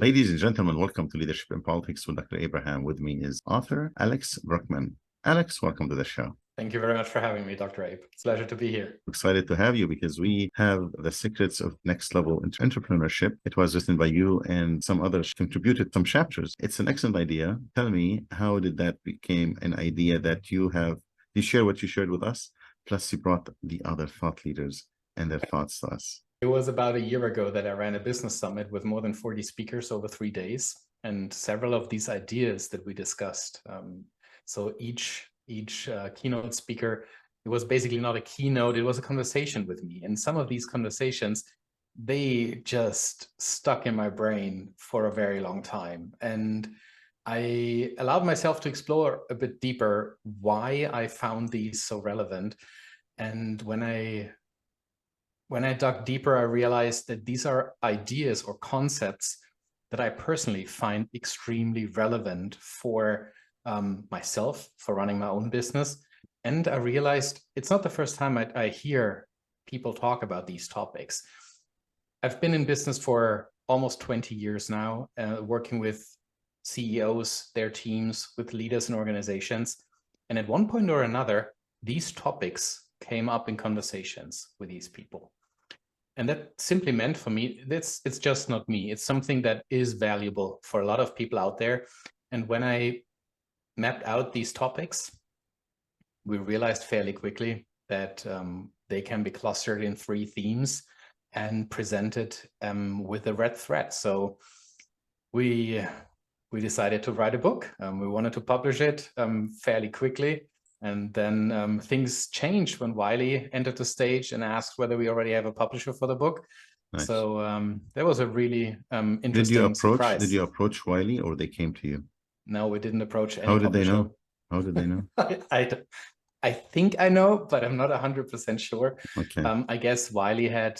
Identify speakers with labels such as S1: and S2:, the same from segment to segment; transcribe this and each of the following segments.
S1: Ladies and gentlemen, welcome to Leadership in Politics with Dr. Abraham. With me is author Alex Brueckmann. Alex, welcome to the show.
S2: Thank you very much for having me, Dr. Abe. It's a pleasure to be here.
S1: Excited to have you because we have the secrets of next level entrepreneurship. It was written by you and some others contributed some chapters. It's an excellent idea. Tell me, how did that become an idea that you share what you shared with us, plus you brought the other thought leaders and their thoughts to us?
S2: It was about a year ago that I ran a business summit with more than 40 speakers over 3 days, and several of these ideas that we discussed. So each keynote speaker, it was basically not a keynote, it was a conversation with me. And some of these conversations, they just stuck in my brain for a very long time. And I allowed myself to explore a bit deeper why I found these so relevant. And when I dug deeper, I realized that these are ideas or concepts that I personally find extremely relevant for myself, for running my own business. And I realized it's not the first time I hear people talk about these topics. I've been in business for almost 20 years now, working with CEOs, their teams, with leaders and organizations. And at one point or another, these topics came up in conversations with these people. And that simply meant for me, it's just not me. It's something that is valuable for a lot of people out there. And when I mapped out these topics, we realized fairly quickly that they can be clustered in 3 themes and presented with a red thread. So we decided to write a book. We wanted to publish it fairly quickly. And then things changed when Wiley entered the stage and asked whether we already have a publisher for the book. Nice. So that was a really interesting surprise.
S1: Did you approach Wiley, or they came to you?
S2: No, we didn't approach any
S1: publisher.
S2: How
S1: did they know?
S2: I think I know, but I'm not 100% sure.
S1: Okay.
S2: I guess Wiley had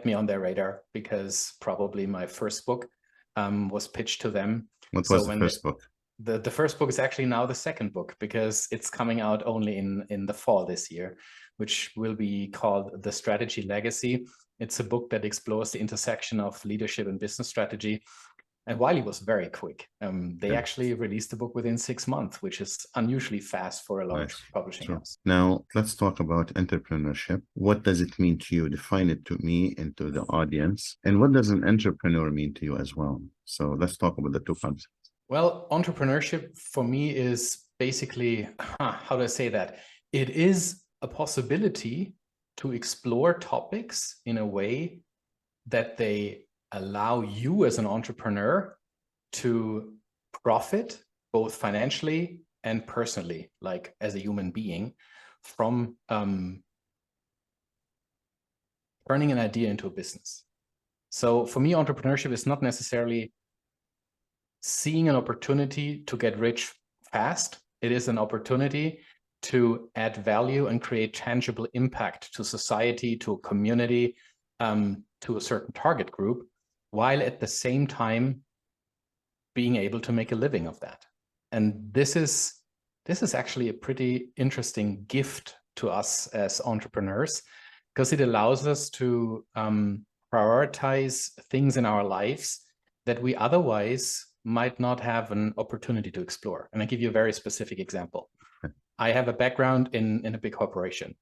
S2: me on their radar because probably my first book was pitched to them.
S1: What was the first book?
S2: The first book is actually now the second book because it's coming out only in the fall this year, which will be called The Strategy Legacy. It's a book that explores the intersection of leadership and business strategy. And Wiley was very quick. They actually released the book within 6 months, which is unusually fast for a large publishing house.
S1: Now, let's talk about entrepreneurship. What does it mean to you? Define it to me and to the audience. And what does an entrepreneur mean to you as well? So let's talk about the 2 concepts.
S2: Well, entrepreneurship for me is basically, how do I say that? It is a possibility to explore topics in a way that they allow you as an entrepreneur to profit both financially and personally, like as a human being, from turning an idea into a business. So for me, entrepreneurship is not necessarily seeing an opportunity to get rich fast. It is an opportunity to add value and create tangible impact to society, to a community, to a certain target group, while at the same time being able to make a living of that. And this is actually a pretty interesting gift to us as entrepreneurs, because it allows us to prioritize things in our lives that we otherwise might not have an opportunity to explore. And I'll give you a very specific example. I have a background in a big corporation.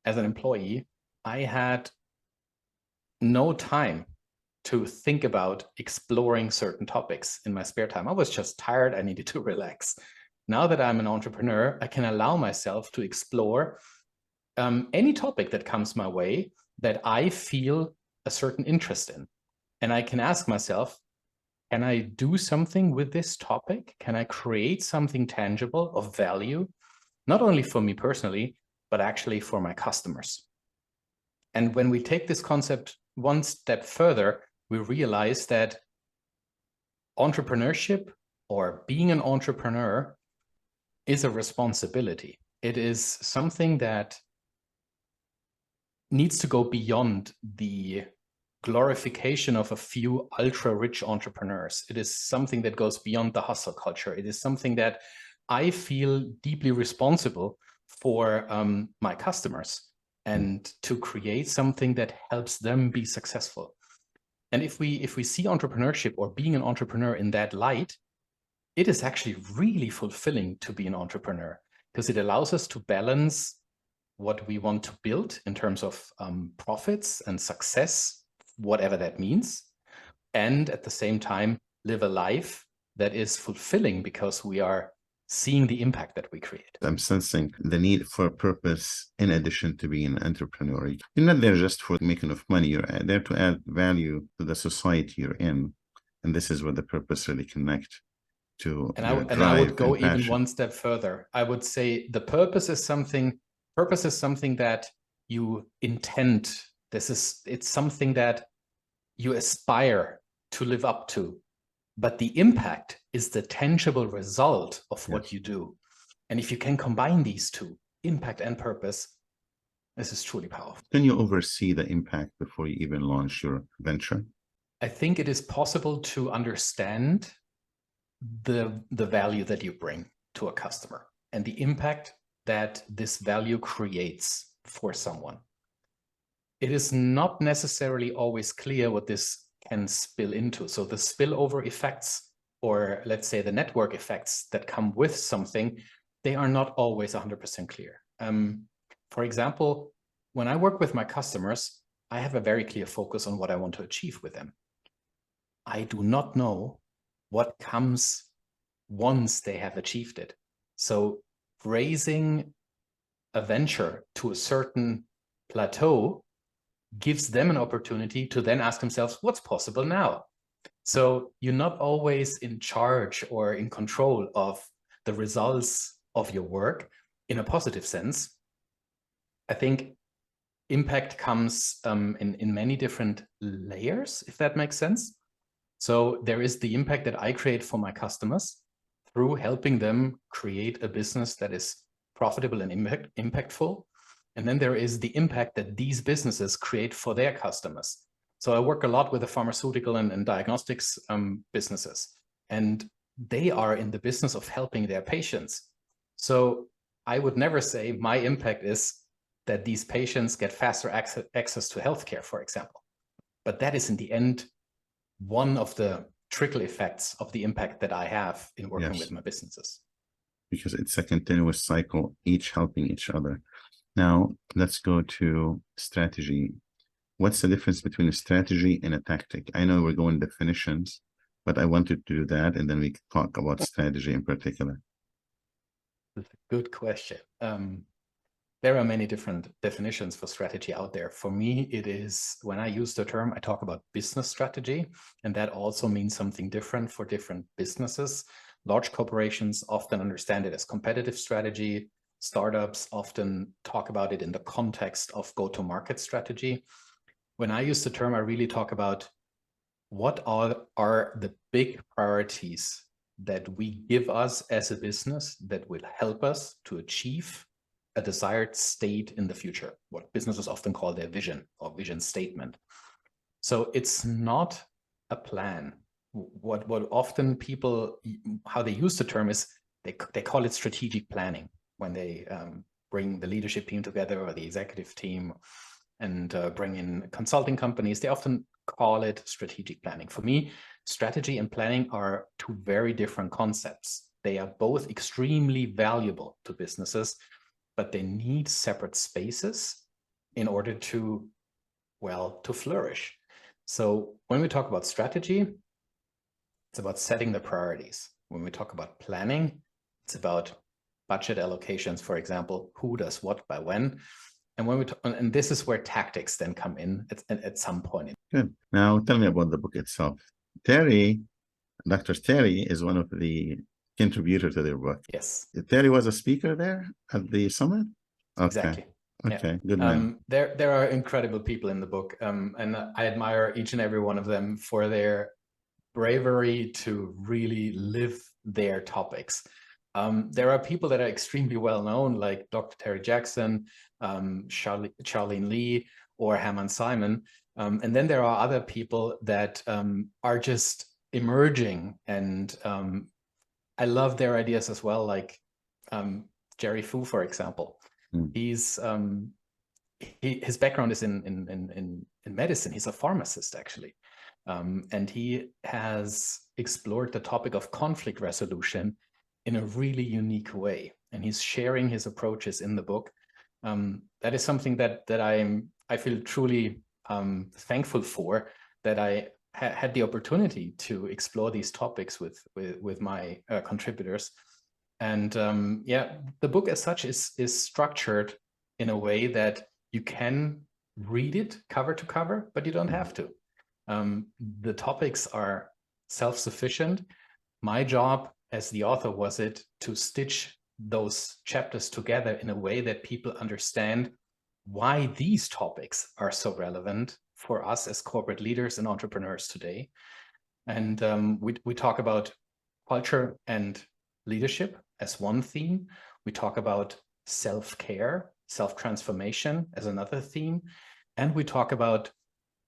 S2: As an employee, I had no time to think about exploring certain topics in my spare time. I was just tired. I needed to relax. Now that I'm an entrepreneur, I can allow myself to explore any topic that comes my way that I feel a certain interest in. And I can ask myself, can I do something with this topic? Can I create something tangible of value, not only for me personally, but actually for my customers? And when we take this concept one step further, we realize that entrepreneurship, or being an entrepreneur, is a responsibility. It is something that needs to go beyond the glorification of a few ultra-rich entrepreneurs. It is something that goes beyond the hustle culture. It is something that I feel deeply responsible for my customers, and to create something that helps them be successful. And if we see entrepreneurship or being an entrepreneur in that light, it is actually really fulfilling to be an entrepreneur, because it allows us to balance what we want to build in terms of profits and success, whatever that means, and at the same time live a life that is fulfilling because we are seeing the impact that we create.
S1: I'm sensing the need for purpose in addition to being an entrepreneur. You're not there just for making enough money. You're there to add value to the society you're in. And this is where the purpose really connect to
S2: And
S1: your
S2: I would
S1: drive
S2: go
S1: and
S2: even
S1: passion.
S2: one step further. I would say the purpose is something that you intend. It's something that you aspire to live up to, but the impact is the tangible result of what you do. And if you can combine these two, impact and purpose, this is truly powerful.
S1: Can you oversee the impact before you even launch your venture?
S2: I think it is possible to understand the value that you bring to a customer and the impact that this value creates for someone. It is not necessarily always clear what this can spill into. So the spillover effects, or let's say the network effects that come with something, they are not always 100% clear. For example, when I work with my customers, I have a very clear focus on what I want to achieve with them. I do not know what comes once they have achieved it. So raising a venture to a certain plateau gives them an opportunity to then ask themselves, what's possible now? So you're not always in charge or in control of the results of your work in a positive sense. I think impact comes in many different layers, if that makes sense. So there is the impact that I create for my customers through helping them create a business that is profitable and impactful. And then there is the impact that these businesses create for their customers. So I work a lot with the pharmaceutical and diagnostics businesses, and they are in the business of helping their patients. So I would never say my impact is that these patients get faster access to healthcare, for example. But that is in the end one of the trickle effects of the impact that I have in working with my businesses.
S1: Because it's a continuous cycle, each helping each other. Now, let's go to strategy. What's the difference between a strategy and a tactic? I know we're going definitions, but I wanted to do that, and then we can talk about strategy in particular.
S2: That's a good question. There are many different definitions for strategy out there. For me, it is, when I use the term, I talk about business strategy, and that also means something different for different businesses. Large corporations often understand it as competitive strategy. Startups often talk about it in the context of go-to-market strategy. When I use the term, I really talk about what are the big priorities that we give us as a business that will help us to achieve a desired state in the future, what businesses often call their vision or vision statement. So it's not a plan. What often people, how they use the term is they call it strategic planning when they bring the leadership team together or the executive team and bring in consulting companies. They often call it strategic planning. For me, strategy and planning are two very different concepts. They are both extremely valuable to businesses, but they need separate spaces in order to, well, to flourish. So when we talk about strategy, it's about setting the priorities. When we talk about planning, it's about budget allocations, for example, who does what by when. And when and this is where tactics then come in at some point.
S1: Good. Now tell me about the book itself. Dr. Terry is one of the contributors to their book.
S2: Yes.
S1: Terry was a speaker there at the summit? Okay.
S2: Exactly.
S1: Okay,
S2: Yeah.
S1: good man.
S2: There are incredible people in the book, and I admire each and every one of them for their bravery to really live their topics. There are people that are extremely well known, like Dr. Terry Jackson, Charlene Lee, or Haman Simon. And then there are other people that are just emerging, and I love their ideas as well, like Jerry Fu, for example. He's his background is in medicine. He's a pharmacist, actually. And he has explored the topic of conflict resolution in a really unique way. And he's sharing his approaches in the book. That is something that I feel truly thankful for, that I had the opportunity to explore these topics with my contributors. And yeah, the book as such is structured in a way that you can read it cover to cover, but you don't have to. The topics are self-sufficient. My job as the author was it to stitch those chapters together in a way that people understand why these topics are so relevant for us as corporate leaders and entrepreneurs today. And we talk about culture and leadership as one theme. We talk about self-care, self-transformation as another theme. And we talk about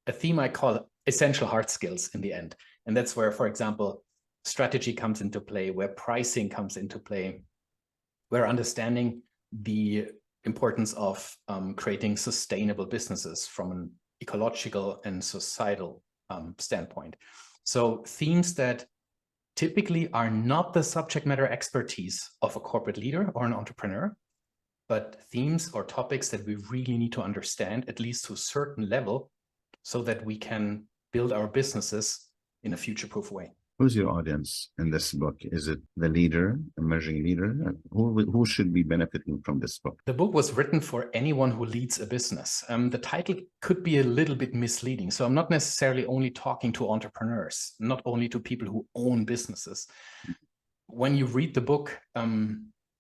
S2: a theme I call essential hard skills in the end. And that's where, for example, strategy comes into play, where pricing comes into play, where understanding the importance of creating sustainable businesses from an ecological and societal standpoint. So themes that typically are not the subject matter expertise of a corporate leader or an entrepreneur, but themes or topics that we really need to understand, at least to a certain level, so that we can build our businesses in a future-proof way.
S1: Who's your audience in this book? Is it the leader, emerging leader? Who should be benefiting from this book?
S2: The book was written for anyone who leads a business. The title could be a little bit misleading. So I'm not necessarily only talking to entrepreneurs, not only to people who own businesses. When you read the book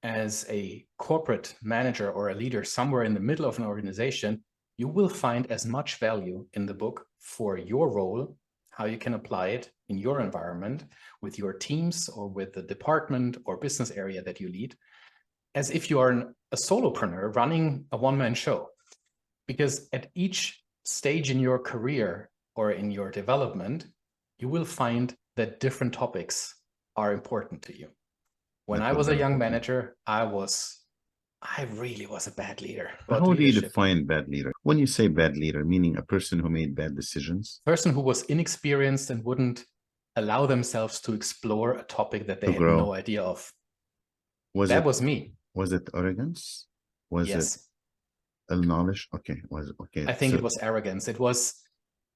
S2: as a corporate manager or a leader somewhere in the middle of an organization, you will find as much value in the book for your role, how you can apply it in your environment with your teams or with the department or business area that you lead, as if you are a solopreneur running a one-man show. Because at each stage in your career or in your development, you will find that different topics are important to you. When I was a young manager, I really was a bad leader.
S1: How do you define bad leader? When you say bad leader, meaning a person who made bad decisions?
S2: Person who was inexperienced and wouldn't allow themselves to explore a topic that they had no idea of. That was me.
S1: Was it arrogance? Was it knowledge? Okay.
S2: I think it was arrogance. It was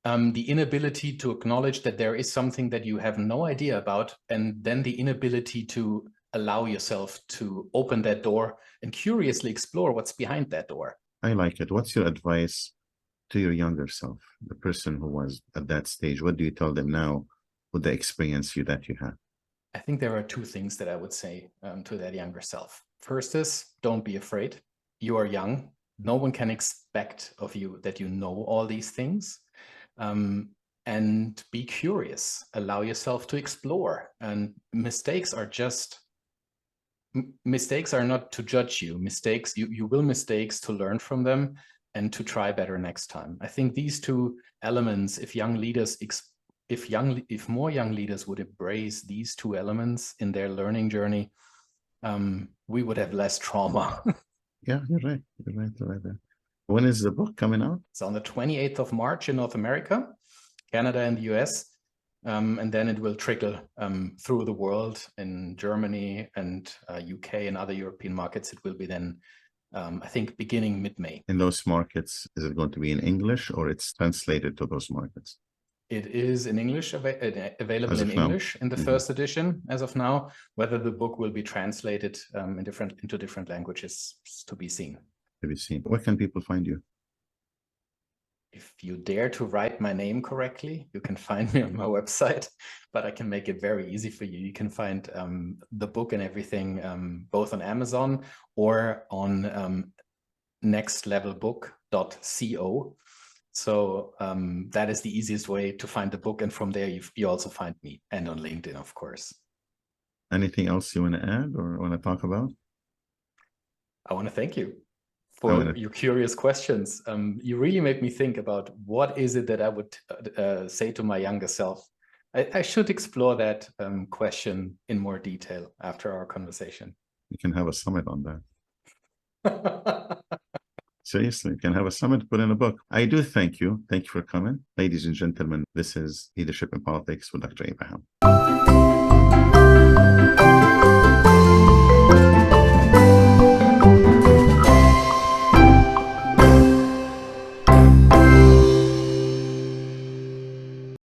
S2: the inability to acknowledge that there is something that you have no idea about, and then the inability to allow yourself to open that door and curiously explore what's behind that door.
S1: I like it. What's your advice to your younger self, the person who was at that stage? What do you tell them now with the experience that you have?
S2: I think there are two things that I would say to that younger self. First is, don't be afraid. You are young. No one can expect of you that you know all these things. And be curious. Allow yourself to explore. And mistakes are not to judge you. You will mistakes to learn from them and to try better next time. I think these two elements, if more young leaders would embrace these two elements in their learning journey, we would have less trauma.
S1: Yeah, you're right. You're right. When is the book coming out?
S2: It's on the 28th of March in North America, Canada and the US. And then it will trickle through the world in Germany and UK and other European markets. It will be then, I think, beginning mid-May.
S1: In those markets, is it going to be in English or it's translated to those markets?
S2: It is in English, available in English in the first edition as of now. Whether the book will be translated into different languages is to be seen.
S1: Where can people find you?
S2: If you dare to write my name correctly, you can find me on my website, but I can make it very easy for you. You can find the book and everything both on Amazon or on nextlevelbook.co. So that is the easiest way to find the book. And from there, you also find me, and on LinkedIn, of course.
S1: Anything else you want to add or want to talk about?
S2: I want to thank you for your curious questions. You really made me think about what is it that I would say to my younger self. I should explore that question in more detail after our conversation.
S1: We can have a summit on that. Seriously, you can have a summit, put in a book. I do thank you. Thank you for coming. Ladies and gentlemen, this is Leadership in Politics with Dr. Abraham.